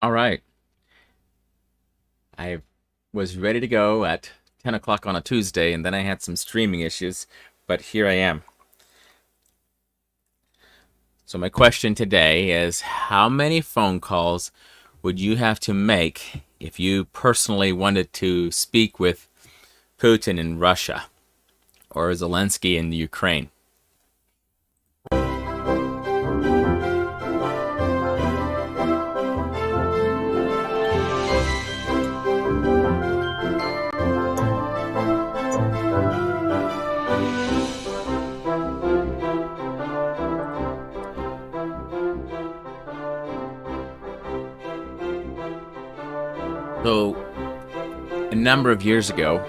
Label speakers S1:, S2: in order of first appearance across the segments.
S1: All right. I was ready to go at 10 o'clock on a Tuesday, and then I had some streaming issues, but here I am. So, my question today is how many phone calls would you have to make if you personally wanted to speak with Putin in Russia or Zelensky in Ukraine? So, a number of years ago,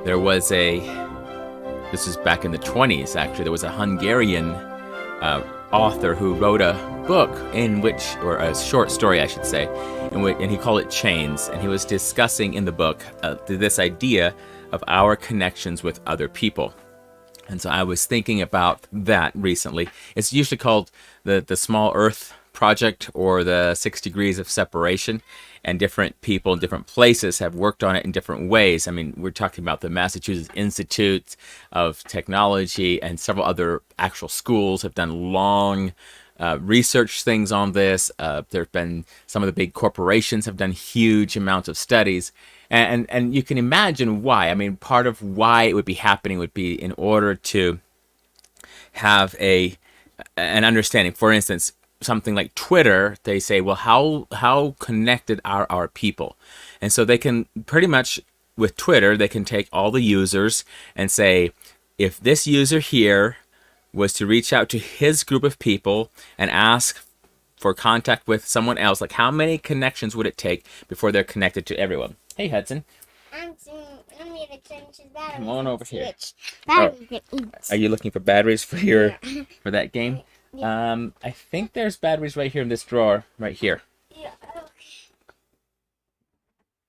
S1: there was this is back in the 20s actually, there was a Hungarian author who wrote a book in which, or a short story I should say, and he called it Chains, and he was discussing in the book this idea of our connections with other people. And so I was thinking about that recently. It's usually called the Small Earth Project or the 6 degrees of separation, and different people in different places have worked on it in different ways. I mean, we're talking about the Massachusetts Institute of Technology and several other actual schools have done long research things on this. There have been some of the big corporations have done huge amounts of studies. And you can imagine why. I mean, part of why it would be happening would be in order to have an understanding. For instance, something like Twitter, they say, well, how connected are our people? And so they can pretty much, with Twitter, they can take all the users and say, if this user here was to reach out to his group of people and ask for contact with someone else, like how many connections would it take before they're connected to everyone? Hey, Hudson.
S2: I'm need to change his battery.
S1: Come on over here.
S2: Oh.
S1: Are you looking for batteries for for that game?
S2: Yeah.
S1: I think there's batteries right here in this drawer, right here.
S2: Yeah. Okay.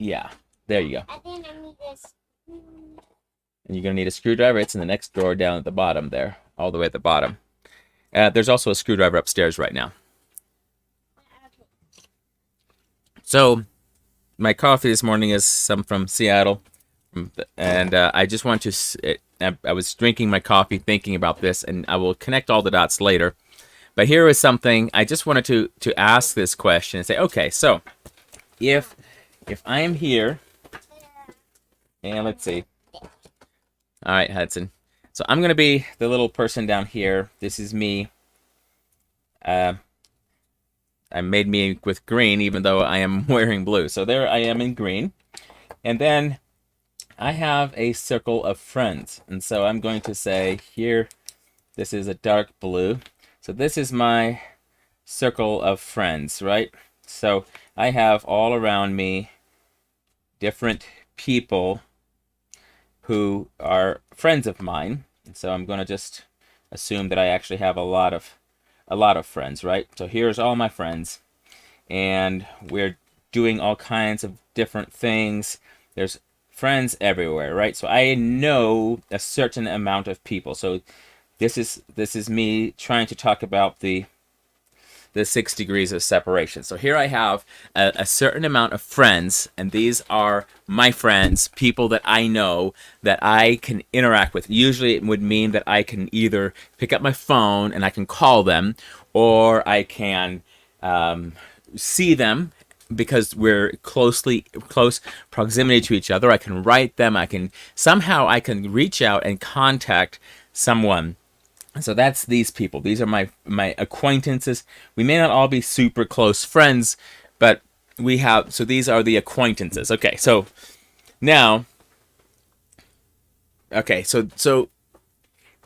S1: Yeah, there you go.
S2: I think I need this.
S1: And you're gonna need a screwdriver. It's in the next drawer down at the bottom there, all the way at the bottom. There's also a screwdriver upstairs right now. So, my coffee this morning is some from Seattle, and I just want to. I was drinking my coffee, thinking about this, and I will connect all the dots later. But here is something I just wanted to ask this question and say, okay, so if I am here, and let's see. All right, Hudson. So I'm gonna be the little person down here. This is me. I made me with green, even though I am wearing blue. So there I am in green. And then I have a circle of friends. And so I'm going to say here, this is a dark blue. So this is my circle of friends, right? So I have all around me different people who are friends of mine. And so I'm going to just assume that I actually have a lot of friends, right? So here's all my friends, and we're doing all kinds of different things. There's friends everywhere, right? So I know a certain amount of people. So this is me trying to talk about the 6 degrees of separation. So here I have a certain amount of friends, and these are my friends, people that I know that I can interact with. Usually it would mean that I can either pick up my phone and I can call them, or I can see them because we're close proximity to each other. I can write them. I can reach out and contact someone. So that's these people. These are my acquaintances. We may not all be super close friends, but so these are the acquaintances. Okay, so now, so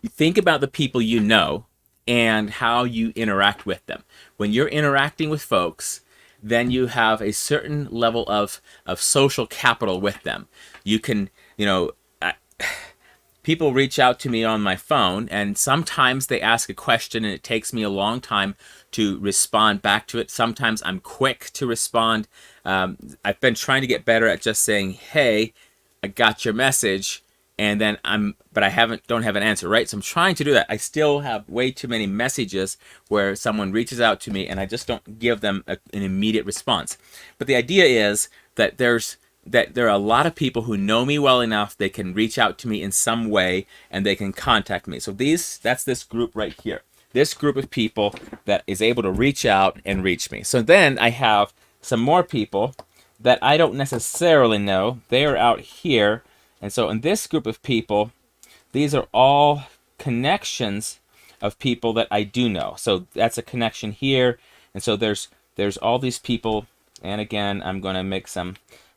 S1: you think about the people you know and how you interact with them. When you're interacting with folks, then you have a certain level of social capital with them. You can, people reach out to me on my phone, and sometimes they ask a question and it takes me a long time to respond back to it. Sometimes I'm quick to respond. I've been trying to get better at just saying, hey, I got your message. and then but I don't have an answer, right? So I'm trying to do that. I still have way too many messages where someone reaches out to me and I just don't give them an immediate response. But the idea is that there are a lot of people who know me well enough they can reach out to me in some way and they can contact me. So that's this group right here. This group of people that is able to reach out and reach me. So then I have some more people that I don't necessarily know. They are out here. And so in this group of people, these are all connections of people that I do know. So that's a connection here. And so there's all these people. And again, I'm going to make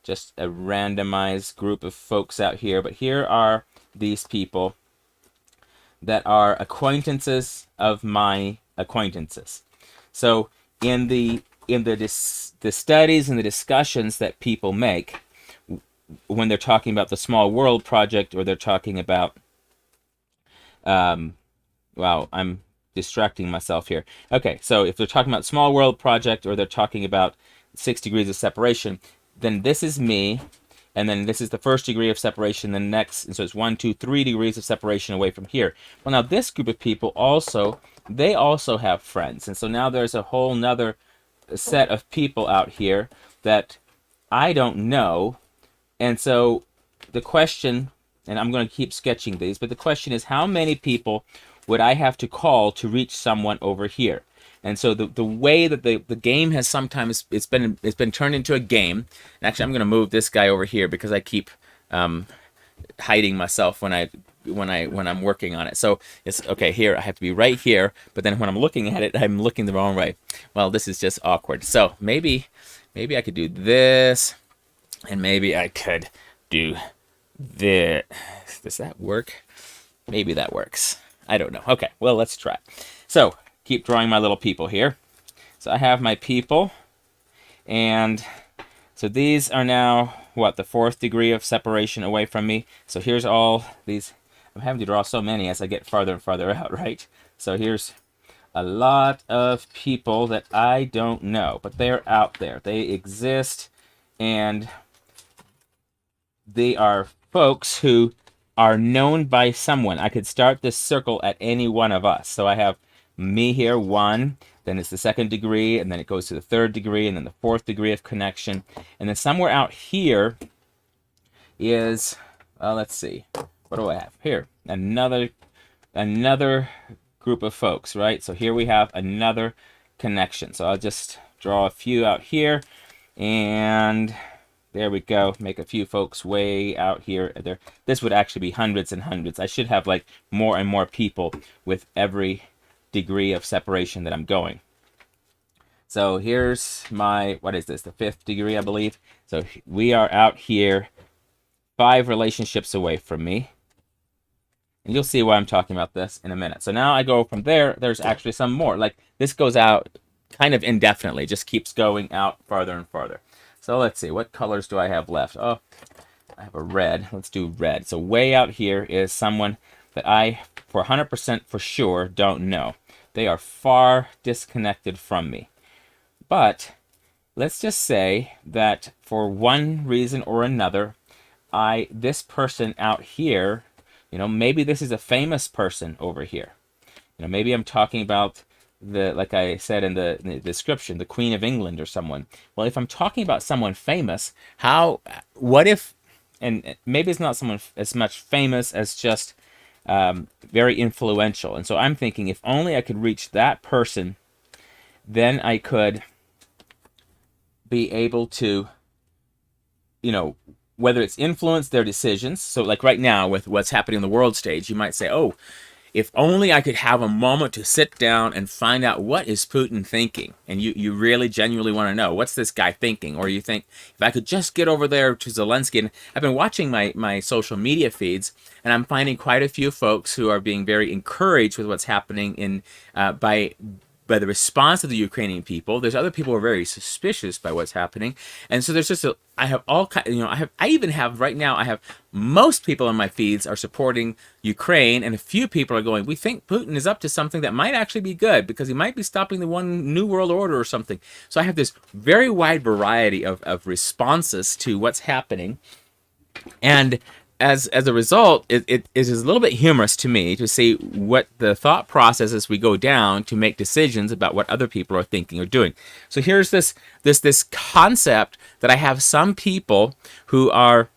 S1: just a randomized group of folks out here. But here are these people that are acquaintances of my acquaintances. So in the studies and the discussions that people make when they're talking about the Small World Project, or they're talking about wow, I'm distracting myself here. Okay, so if they're talking about Small World Project, or they're talking about 6 degrees of separation, then this is me, and then this is the first degree of separation, the next, and so it's 1, 2, 3 degrees of separation away from here. Well, now this group of people they also have friends, and so now there's a whole nother set of people out here that I don't know. And so the question, and I'm going to keep sketching these, but the question is, how many people would I have to call to reach someone over here? And so the way that the game has sometimes, it's been turned into a game. And actually, I'm going to move this guy over here because I keep hiding myself when I'm working on it. So it's okay here. I have to be right here, but then when I'm looking at it, I'm looking the wrong way. Well, this is just awkward. So maybe I could do this, and maybe I could do this. Does that work? Maybe that works. I don't know. Okay, well, let's try. So keep drawing my little people here. So I have my people, and so these are now what, the 4th degree of separation away from me. So here's all these. I'm having to draw so many as I get farther and farther out, right? So here's a lot of people that I don't know, but they're out there. They exist, and they are folks who are known by someone. I could start this circle at any one of us. So I have me here, 1, then it's the 2nd degree, and then it goes to the 3rd degree, and then the 4th degree of connection. And then somewhere out here is, well, let's see. What do I have here? Another group of folks, right? So here we have another connection. So I'll just draw a few out here, and there we go. Make a few folks way out here. This would actually be hundreds and hundreds. I should have like more and more people with every degree of separation that I'm going. So here's my, what is this? The 5th degree, I believe. So we are out here 5 relationships away from me. And you'll see why I'm talking about this in a minute. So now I go from there. There's actually some more. Like this goes out kind of indefinitely. Just keeps going out farther and farther. So let's see. What colors do I have left? Oh, I have a red. Let's do red. So way out here is someone that I, for 100% for sure, don't know. They are far disconnected from me. But let's just say that for one reason or another, this person out here, maybe this is a famous person over here. Maybe I'm talking about like I said in the description, the Queen of England or someone. Well, if I'm talking about someone famous, what if, and maybe it's not someone as much famous as just very influential. And so I'm thinking, if only I could reach that person, then I could be able to, whether it's influence their decisions. So like right now with what's happening on the world stage, you might say, oh, if only I could have a moment to sit down and find out what is Putin thinking. And you really genuinely want to know, what's this guy thinking? Or you think, if I could just get over there to Zelensky. And I've been watching my social media feeds, and I'm finding quite a few folks who are being very encouraged with what's happening by the response of the Ukrainian people. There's other people who are very suspicious by what's happening. And so there's just I have all kind, I even have right now, I have most people on my feeds are supporting Ukraine, and a few people are going, we think Putin is up to something that might actually be good because he might be stopping the one new world order or something. So I have this very wide variety of responses to what's happening. And as a result, it is a little bit humorous to me to see what the thought processes we go down to make decisions about what other people are thinking or doing. So here's this concept that I have some people who are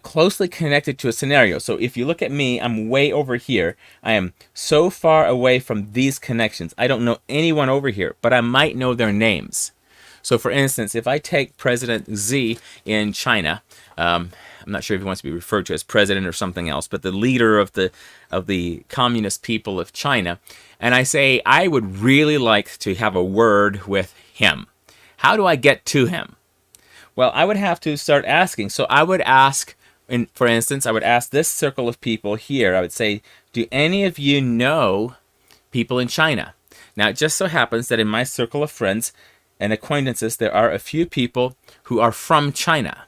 S1: closely connected to a scenario. So if you look at me, I'm way over here. I am so far away from these connections. I don't know anyone over here, but I might know their names. So for instance, if I take President Z in China, I'm not sure if he wants to be referred to as president or something else, but the leader of the communist people of China, and I say I would really like to have a word with him. How do I get to him? Well, I would have to start asking. So I would ask, for instance, I would ask this circle of people here. I would say, do any of you know people in China? Now, it just so happens that in my circle of friends and acquaintances, there are a few people who are from China.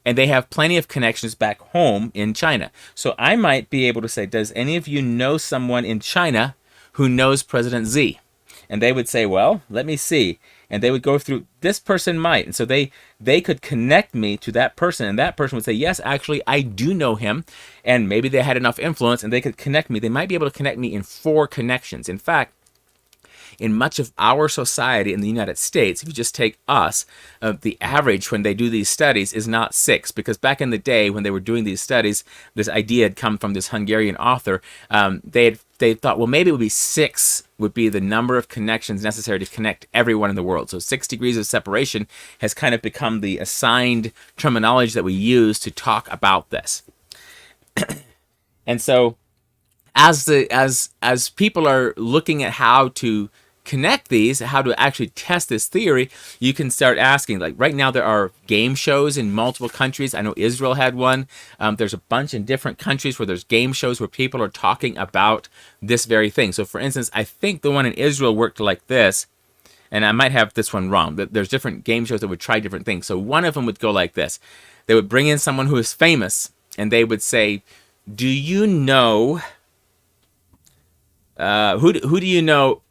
S1: And they have plenty of connections back home in China. So I might be able to say, does any of you know someone in China who knows President Z? And they would say, well, let me see. And they would go through, this person might. And so they could connect me to that person. And that person would say, yes, actually, I do know him. And maybe they had enough influence and they could connect me. They might be able to connect me in 4 connections. In fact, in much of our society in the United States, if you just take us, the average when they do these studies is not 6. Because back in the day when they were doing these studies, this idea had come from this Hungarian author. They thought, well, maybe it would be 6 would be the number of connections necessary to connect everyone in the world. So 6 degrees of separation has kind of become the assigned terminology that we use to talk about this. And so as people are looking at how to connect these, how to actually test this theory, you can start asking, like right now there are game shows in multiple countries. I know Israel had one. There's a bunch in different countries where there's game shows where people are talking about this very thing. So for instance, I think the one in Israel worked like this, and I might have this one wrong. There's different game shows that would try different things. So one of them would go like this. They would bring in someone who is famous, and they would say, do you know, who do you know,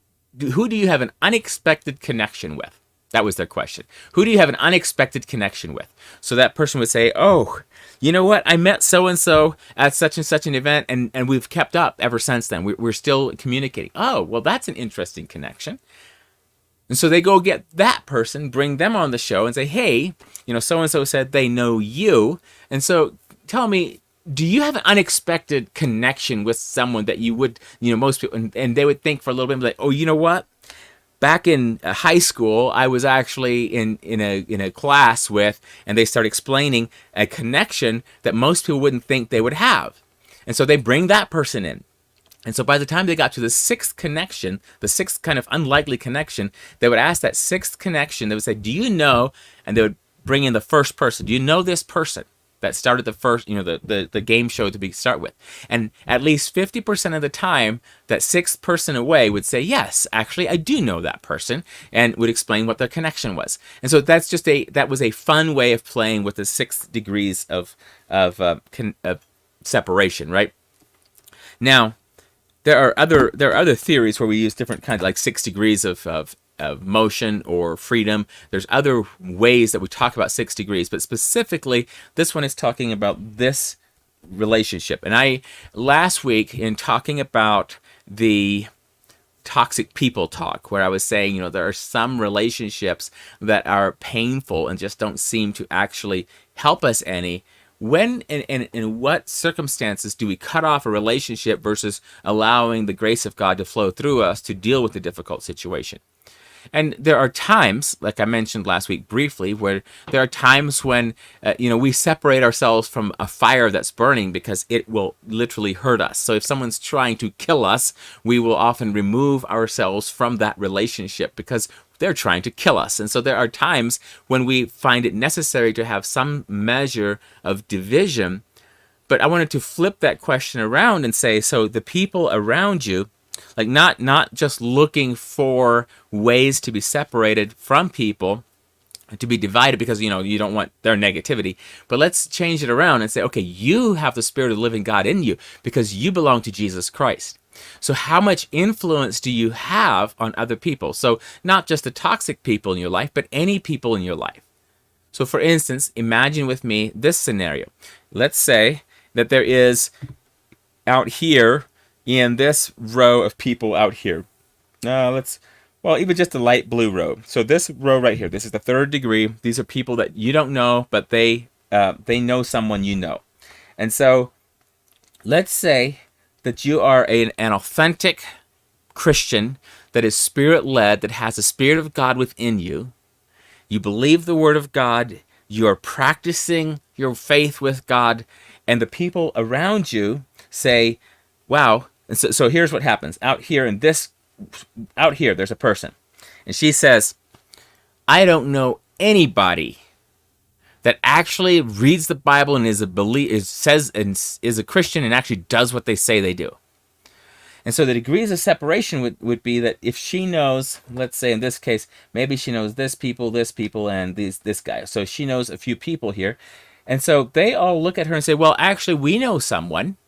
S1: who do you have an unexpected connection with? That was their question. Who do you have an unexpected connection with? So that person would say, oh, you know what? I met so-and-so at such and such an event, and we've kept up ever since then. We're still communicating. Oh, well, that's an interesting connection. And so they go get that person, bring them on the show and say, hey, you know, so-and-so said they know you. And so tell me, do you have an unexpected connection with someone that you would, you know, most people, and they would think for a little bit, and be like, oh, you know what? Back in high school, I was actually in a class with, and they start explaining a connection that most people wouldn't think they would have. And so they bring that person in. And so by the time they got to the 6th connection, the 6th kind of unlikely connection, they would ask that 6th connection, they would say, do you know, and they would bring in the first person, do you know this person that started the first, you know, the game show to start with? And at least 50% of the time, that 6th person away would say, yes, actually, I do know that person, and would explain what their connection was. And so that's just that was a fun way of playing with the 6 degrees of separation, right? Now, there are other theories where we use different kinds, like 6 degrees of motion or freedom. There's other ways that we talk about 6 degrees, but specifically, this one is talking about this relationship. And I, last week, in talking about the toxic people talk, where I was saying, you know, there are some relationships that are painful and just don't seem to actually help us any. When and in what circumstances do we cut off a relationship versus allowing the grace of God to flow through us to deal with the difficult situation? And there are times, like I mentioned last week briefly, where there are times when, we separate ourselves from a fire that's burning because it will literally hurt us. So if someone's trying to kill us, we will often remove ourselves from that relationship because they're trying to kill us. And so there are times when we find it necessary to have some measure of division. But I wanted to flip that question around and say, so the people around you, like not just looking for ways to be separated from people, to be divided because, you don't want their negativity. But let's change it around and say, okay, you have the Spirit of the living God in you because you belong to Jesus Christ. So how much influence do you have on other people? So not just the toxic people in your life, but any people in your life. So for instance, imagine with me this scenario. let's say that there is out here in this row of people out here. Even just a light blue row. So this row right here, this is the third degree. These are people that you don't know, but they know someone you know. And so let's say that you are an authentic Christian that is spirit-led, that has the Spirit of God within you. You believe the Word of God. You are practicing your faith with God. And the people around you say, wow. And so here's what happens. Out here, there's a person. And she says, I don't know anybody that actually reads the Bible and is a Christian and actually does what they say they do. And so the degrees of separation would be that if she knows, let's say in this case, maybe she knows this people, and this guy. So she knows a few people here. And so they all look at her and say, well, actually, we know someone.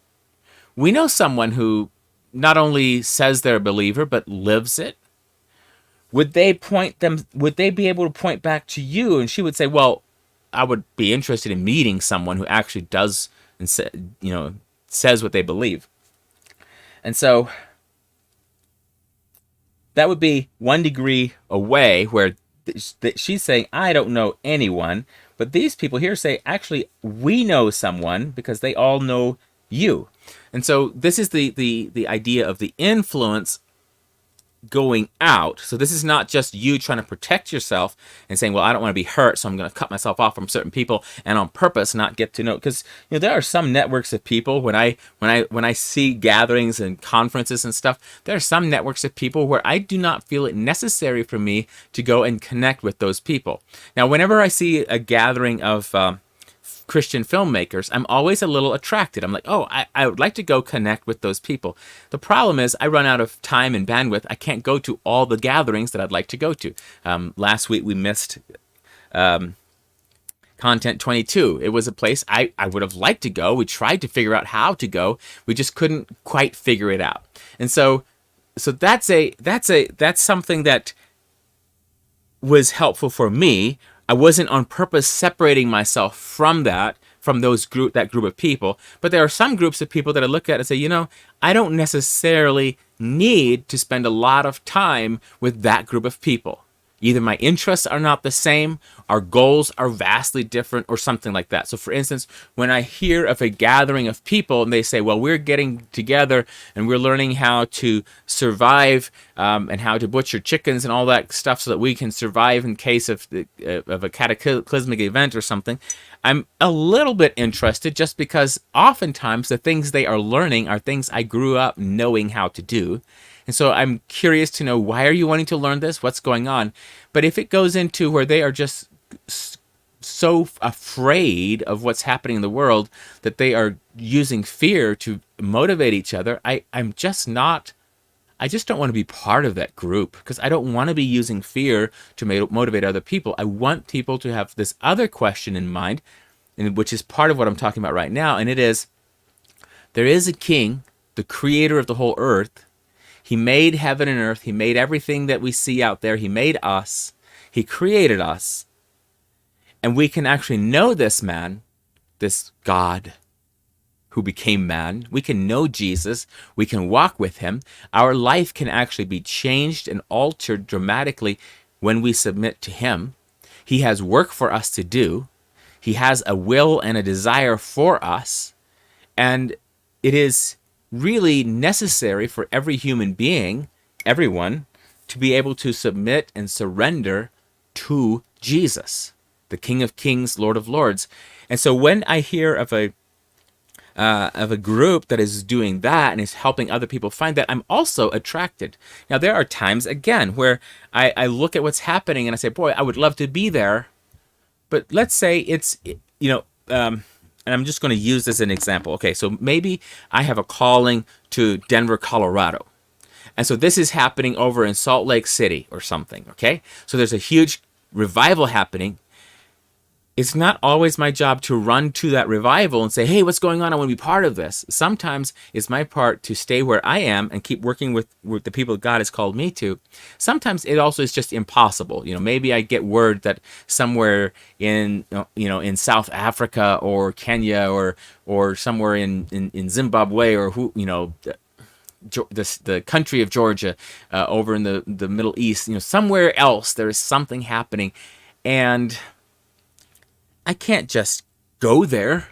S1: We know someone who not only says they're a believer, but lives it. Would they be able to point back to you? And she would say, well, I would be interested in meeting someone who actually does and says what they believe. And so that would be 1 degree away where she's saying, I don't know anyone. But these people here say, actually, we know someone because they all know you. And so this is the idea of the influence going out. So this is not just you trying to protect yourself and saying, well, I don't want to be hurt, so I'm going to cut myself off from certain people and on purpose not get to know. Because there are some networks of people when I see gatherings and conferences and stuff, there are some networks of people where I do not feel it necessary for me to go and connect with those people. Now, whenever I see a gathering of Christian filmmakers, I'm always a little attracted. I'm like, oh, I would like to go connect with those people. The problem is I run out of time and bandwidth. I can't go to all the gatherings that I'd like to go to. Last week we missed Content 22. It was a place I would have liked to go. We tried to figure out how to go. We just couldn't quite figure it out. And so that's something that was helpful for me. I wasn't on purpose separating myself from that group of people. But there are some groups of people that I look at and say, I don't necessarily need to spend a lot of time with that group of people. Either my interests are not the same, our goals are vastly different, or something like that. So for instance, when I hear of a gathering of people and they say, well, we're getting together and we're learning how to survive and how to butcher chickens and all that stuff so that we can survive in case of a cataclysmic event or something, I'm a little bit interested just because oftentimes the things they are learning are things I grew up knowing how to do. And so I'm curious to know, why are you wanting to learn this? What's going on? But if it goes into where they are just so afraid of what's happening in the world that they are using fear to motivate each other, I just don't want to be part of that group, because I don't want to be using fear to motivate other people. I want people to have this other question in mind, and which is part of what I'm talking about right now, and it is, there is a king, the creator of the whole earth. He made heaven and earth. He made everything that we see out there. He made us. He created us. And we can actually know this man, this God who became man. We can know Jesus. We can walk with him. Our life can actually be changed and altered dramatically when we submit to him. He has work for us to do. He has a will and a desire for us. And it is really necessary for every human being, everyone, to be able to submit and surrender to Jesus, the King of Kings, Lord of Lords. And so when I hear of a group that is doing that and is helping other people find that, I'm also attracted. Now, there are times, again, where I look at what's happening and I say, boy, I would love to be there. But let's say it's, and I'm just going to use this as an example. Okay, so maybe I have a calling to Denver, Colorado. And so this is happening over in Salt Lake City or something, okay? So there's a huge revival happening. it's not always my job to run to that revival and say, hey, what's going on? I want to be part of this. Sometimes it's my part to stay where I am and keep working with the people that God has called me to. Sometimes it also is just impossible. Maybe I get word that somewhere in in South Africa or Kenya or somewhere in Zimbabwe or the country of Georgia, over in the Middle East, somewhere else there is something happening, and I can't just go there.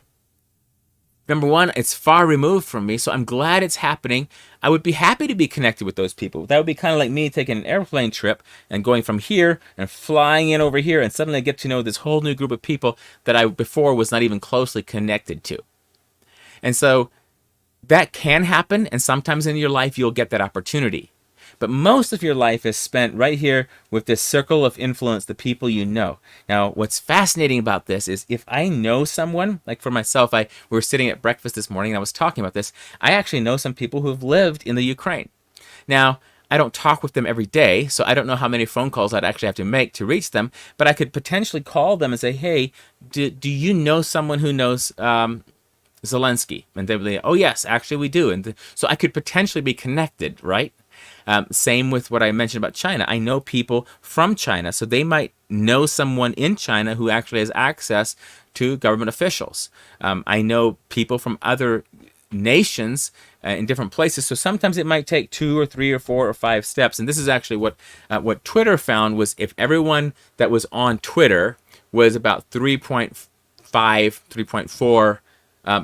S1: Number one, it's far removed from me, so I'm glad it's happening. I would be happy to be connected with those people. That would be kind of like me taking an airplane trip and going from here and flying in over here, and suddenly I get to know this whole new group of people that I before was not even closely connected to. And so that can happen, and sometimes in your life you'll get that opportunity. But most of your life is spent right here with this circle of influence, the people you know. Now, what's fascinating about this is if I know someone, like for myself, we were sitting at breakfast this morning and I was talking about this. I actually know some people who have lived in the Ukraine. Now, I don't talk with them every day, so I don't know how many phone calls I'd actually have to make to reach them, but I could potentially call them and say, hey, do you know someone who knows Zelensky? And they would say, oh yes, actually we do. And so I could potentially be connected, right? Same with what I mentioned about China. I know people from China, so they might know someone in China who actually has access to government officials. I know people from other nations in different places, so sometimes it might take 2 or 3 or 4 or 5 steps. And this is actually what Twitter found was if everyone that was on Twitter was about 3.5, 3.4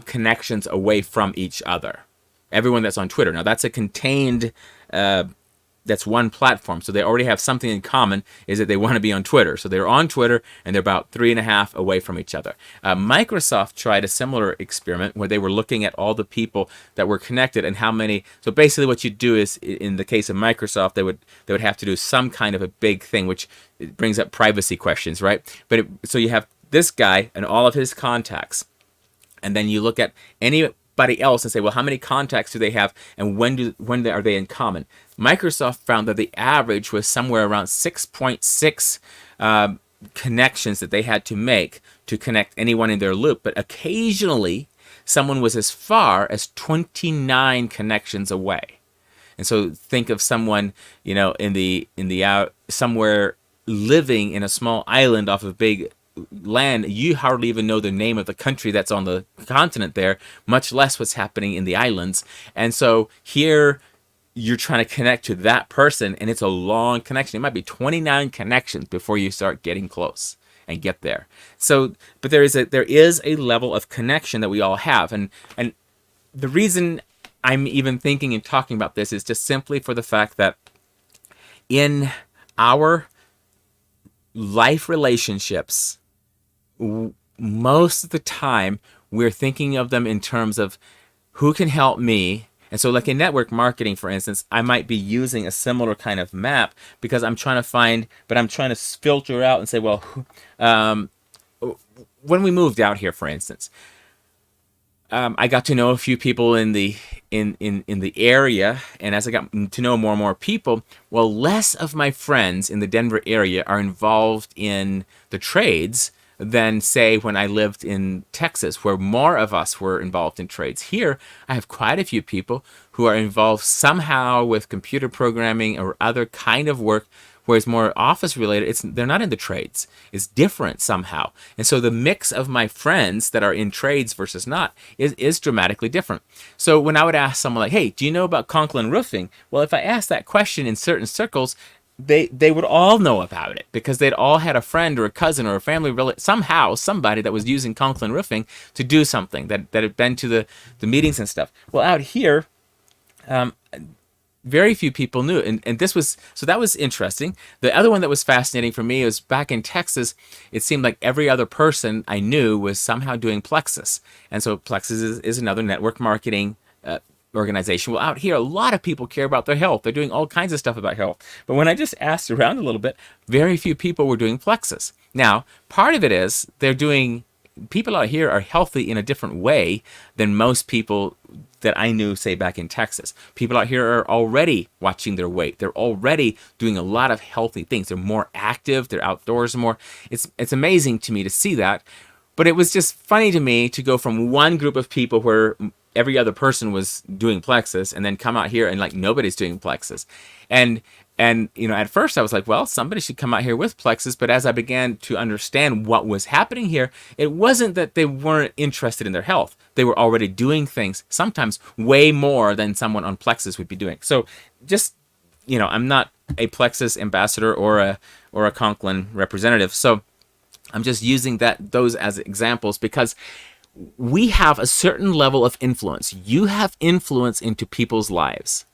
S1: connections away from each other. Everyone that's on Twitter. Now that's a contained, that's one platform. So they already have something in common, is that they want to be on Twitter. So they're on Twitter and they're about 3.5 away from each other. Microsoft tried a similar experiment where they were looking at all the people that were connected and how many. So basically what you do is, in the case of Microsoft, they would have to do some kind of a big thing, which it brings up privacy questions, right? So you have this guy and all of his contacts. And then you look at anybody else and say, well, how many contacts do they have, and when are they in common? Microsoft found that the average was somewhere around 6.6 connections that they had to make to connect anyone in their loop. But occasionally, someone was as far as 29 connections away. And so think of someone, somewhere living in a small island off of big land. You hardly even know the name of the country that's on the continent there, much less what's happening in the islands. And so here you're trying to connect to that person, and it's a long connection. It might be 29 connections before you start getting close and get there. So, but there is a level of connection that we all have, and the reason I'm even thinking and talking about this is just simply for the fact that in our life relationships, most of the time we're thinking of them in terms of who can help me. And so like in network marketing, for instance, I might be using a similar kind of map because I'm trying to filter out and say, well, when we moved out here, for instance, I got to know a few people in the area, and as I got to know more and more people, well, less of my friends in the Denver area are involved in the trades than, say, when I lived in Texas, where more of us were involved in trades. Here, I have quite a few people who are involved somehow with computer programming or other kind of work, whereas more office related, they're not in the trades. It's different somehow. And so the mix of my friends that are in trades versus not is dramatically different. So when I would ask someone like, hey, do you know about Conklin Roofing? Well, if I asked that question in certain circles, they would all know about it because they'd all had a friend or a cousin or a family relative, somehow somebody that was using Conklin Roofing to do something, that had been to the meetings and stuff. Well, out here, very few people knew, and that was interesting. The other one that was fascinating for me was back in Texas. It seemed like every other person I knew was somehow doing Plexus, and so Plexus is another network marketing organization. Well, out here, a lot of people care about their health. They're doing all kinds of stuff about health. But when I just asked around a little bit, very few people were doing Plexus. Now, part of it is people out here are healthy in a different way than most people that I knew, say, back in Texas. People out here are already watching their weight. They're already doing a lot of healthy things. They're more active. They're outdoors more. It's amazing to me to see that. But it was just funny to me to go from one group of people where every other person was doing plexus and then come out here and like nobody's doing plexus. And at first I was like, well, somebody should come out here with plexus. But as I began to understand what was happening here, it wasn't that they weren't interested in their health. They were already doing things, sometimes way more than someone on plexus would be doing. So just, I'm not a plexus ambassador or a Conklin representative. So I'm just using those as examples because we have a certain level of influence. You have influence into people's lives.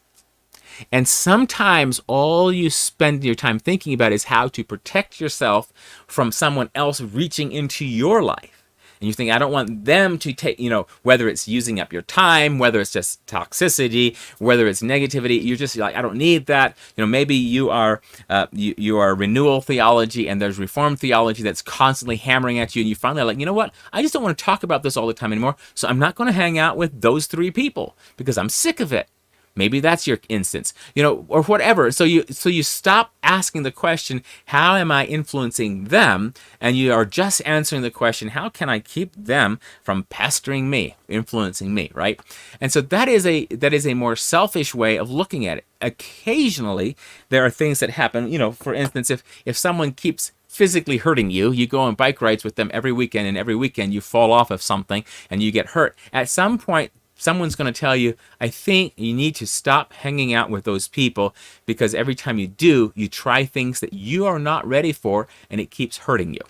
S1: And sometimes all you spend your time thinking about is how to protect yourself from someone else reaching into your life. And you think, I don't want them to take, whether it's using up your time, whether it's just toxicity, whether it's negativity, you're just like, I don't need that. Maybe you are renewal theology and there's reformed theology that's constantly hammering at you. And you finally are like, you know what? I just don't want to talk about this all the time anymore. So I'm not going to hang out with those three people because I'm sick of it. Maybe that's your instance, or whatever. So you stop asking the question, how am I influencing them? And you are just answering the question, how can I keep them from pestering me, influencing me, right? And so that is a more selfish way of looking at it. Occasionally, there are things that happen, for instance, if someone keeps physically hurting you, you go on bike rides with them every weekend, and every weekend you fall off of something and you get hurt. At some point, someone's going to tell you, I think you need to stop hanging out with those people because every time you do, you try things that you are not ready for and it keeps hurting you.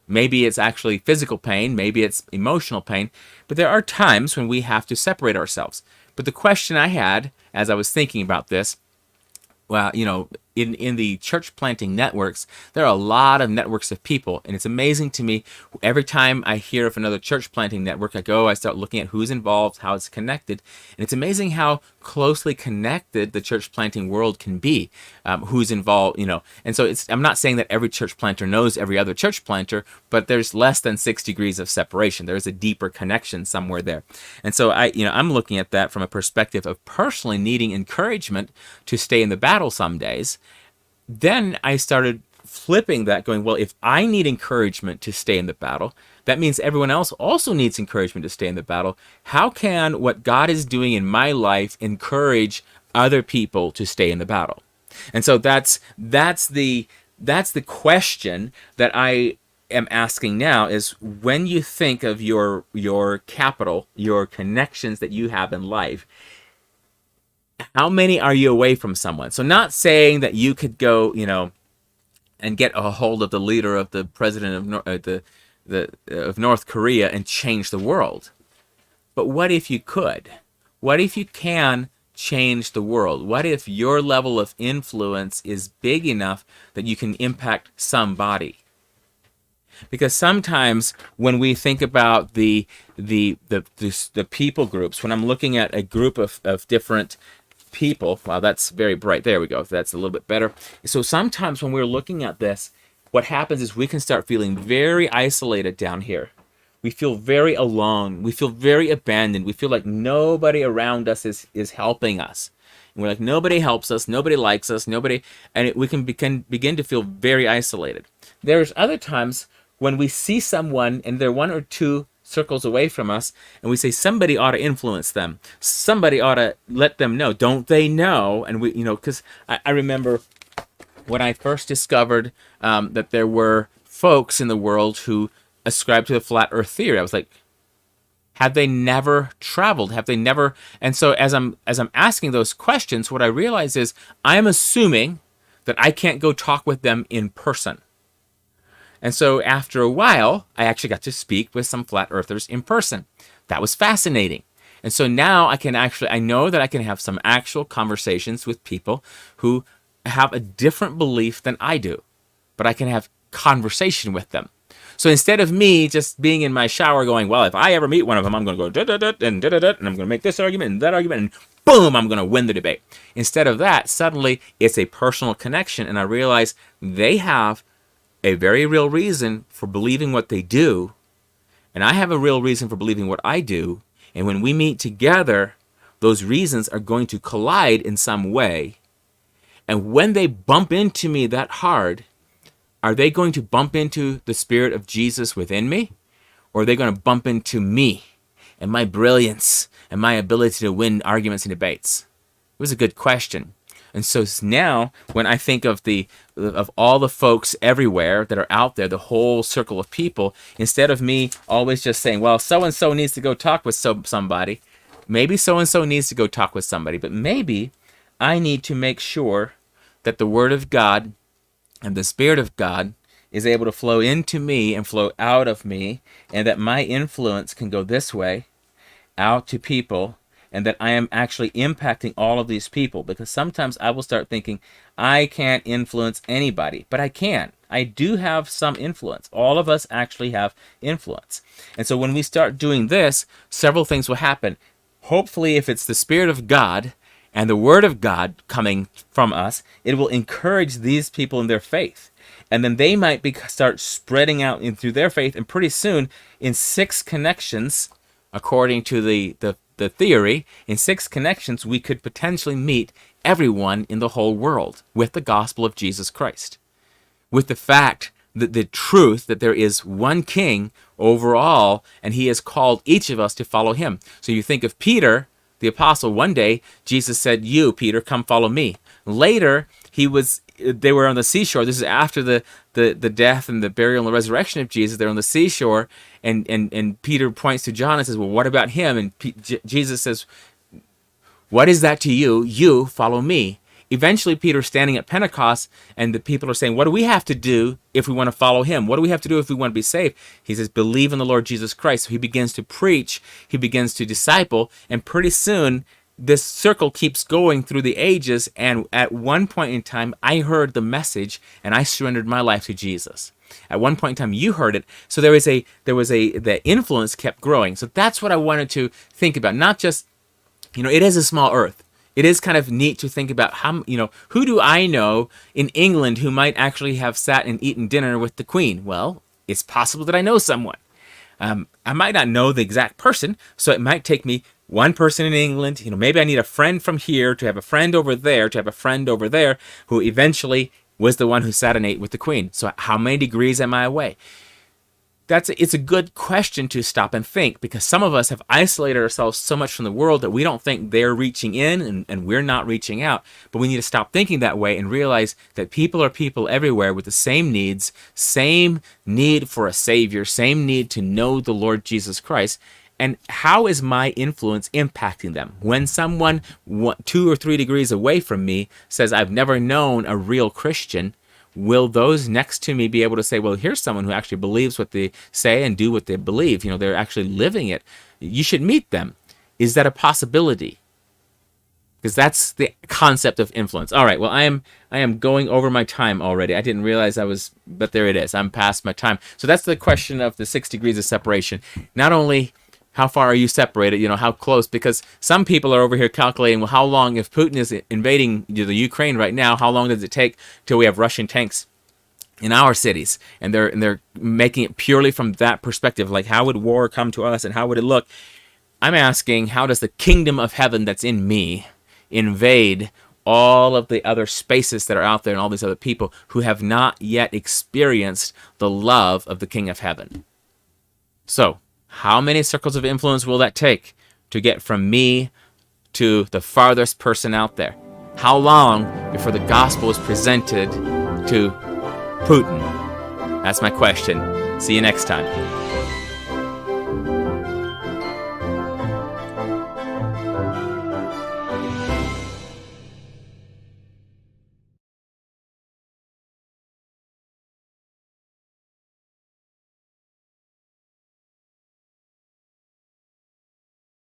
S1: Maybe it's actually physical pain, maybe it's emotional pain, but there are times when we have to separate ourselves. But the question I had as I was thinking about this, well, in the church planting networks, there are a lot of networks of people, and it's amazing to me. Every time I hear of another church planting network, I start looking at who's involved, how it's connected, and it's amazing how closely connected the church planting world can be, who's involved, And so I'm not saying that every church planter knows every other church planter, but there's less than 6 degrees of separation. There's a deeper connection somewhere there. And so I'm looking at that from a perspective of personally needing encouragement to stay in the battle some days. Then I started flipping that, going, well, if I need encouragement to stay in the battle, that means everyone else also needs encouragement to stay in the battle. How can what God is doing in my life encourage other people to stay in the battle? And so that's the question that I am asking now, is when you think of your capital, your connections that you have in life, how many are you away from someone? So not saying that you could go, and get a hold of the leader of the president of North Korea and change the world. But what if you could? What if you can change the world? What if your level of influence is big enough that you can impact somebody? Because sometimes when we think about the people groups, when I'm looking at a group of different people, wow, that's very bright. There we go. That's a little bit better. So sometimes when we're looking at this, what happens is we can start feeling very isolated down here. We feel very alone. We feel very abandoned. We feel like nobody around us is helping us. And we're like, nobody helps us. Nobody likes us. We can begin to feel very isolated. There's other times when we see someone and they're one or two circles away from us, and we say somebody ought to influence them. Somebody ought to let them know. Don't they know? And we, because I remember when I first discovered that there were folks in the world who ascribed to the flat Earth theory, I was like, have they never traveled? Have they never? And so as I'm asking those questions, what I realize is I'm assuming that I can't go talk with them in person. And so after a while, I actually got to speak with some flat earthers in person. That was fascinating. And so now I know that I can have some actual conversations with people who have a different belief than I do, but I can have conversation with them. So instead of me just being in my shower going, well, if I ever meet one of them, I'm going to go da-da-da and da-da-da, and I'm going to make this argument and that argument, and boom, I'm going to win the debate. Instead of that, suddenly it's a personal connection, and I realize they have a very real reason for believing what they do, and I have a real reason for believing what I do, And when we meet together, those reasons are going to collide in some way. And when they bump into me that hard, are they going to bump into the Spirit of Jesus within me? Or are they going to bump into me and my brilliance and my ability to win arguments and debates? It was a good question. And so now, when I think of all the folks everywhere that are out there, the whole circle of people, instead of me always just saying, well, so-and-so needs to go talk with somebody, maybe so-and-so needs to go talk with somebody, but maybe I need to make sure that the Word of God and the Spirit of God is able to flow into me and flow out of me, and that my influence can go this way out to people, and that I am actually impacting all of these people. Because sometimes I will start thinking, I can't influence anybody, but I can. I do have some influence. All of us actually have influence. And so when we start doing this, several things will happen. Hopefully, if it's the Spirit of God and the Word of God coming from us, it will encourage these people in their faith. And then they might start spreading out through their faith, and pretty soon, in 6 connections, according to the theory, in 6 connections, we could potentially meet everyone in the whole world with the gospel of Jesus Christ. With the fact that the truth that there is one king over all, and he has called each of us to follow him. So you think of Peter, the apostle. One day, Jesus said, you, Peter, come follow me. Later, they were on the seashore. This is after the death and the burial and the resurrection of Jesus. They're on the seashore, and Peter points to John and says, well, what about him? And Jesus says, what is that to you? You follow me. Eventually, Peter's standing at Pentecost, and the people are saying, what do we have to do if we want to follow him? What do we have to do if we want to be saved? He says, believe in the Lord Jesus Christ. So he begins to preach, he begins to disciple, and pretty soon, this circle keeps going through the ages, and at one point in time, I heard the message, and I surrendered my life to Jesus. At one point in time, you heard it, so the influence kept growing. So that's what I wanted to think about. Not just, it is a small earth. It is kind of neat to think about how, who do I know in England who might actually have sat and eaten dinner with the Queen? Well, it's possible that I know someone. I might not know the exact person, so it might take me one person in England. Maybe I need a friend from here to have a friend over there to have a friend over there who eventually was the one who sat and ate with the Queen. So how many degrees am I away? It's a good question to stop and think, because some of us have isolated ourselves so much from the world that we don't think they're reaching in and we're not reaching out. But we need to stop thinking that way and realize that people are people everywhere with the same needs, same need for a Savior, same need to know the Lord Jesus Christ. And how is my influence impacting them? When someone 2 or 3 degrees away from me says, I've never known a real Christian, will those next to me be able to say, well, here's someone who actually believes what they say and do what they believe. They're actually living it. You should meet them. Is that a possibility? Because that's the concept of influence. All right, well, I am going over my time already. I didn't realize but there it is. I'm past my time. So that's the question of the 6 degrees of separation. Not only how far are you separated, how close? Because some people are over here calculating, well, how long, if Putin is invading the Ukraine right now, how long does it take till we have Russian tanks in our cities? And they're making it purely from that perspective, like how would war come to us and how would it look? I'm asking, how does the kingdom of heaven that's in me invade all of the other spaces that are out there and all these other people who have not yet experienced the love of the King of Heaven? So, how many circles of influence will that take to get from me to the farthest person out there? How long before the gospel is presented to Putin? That's my question. See you next time.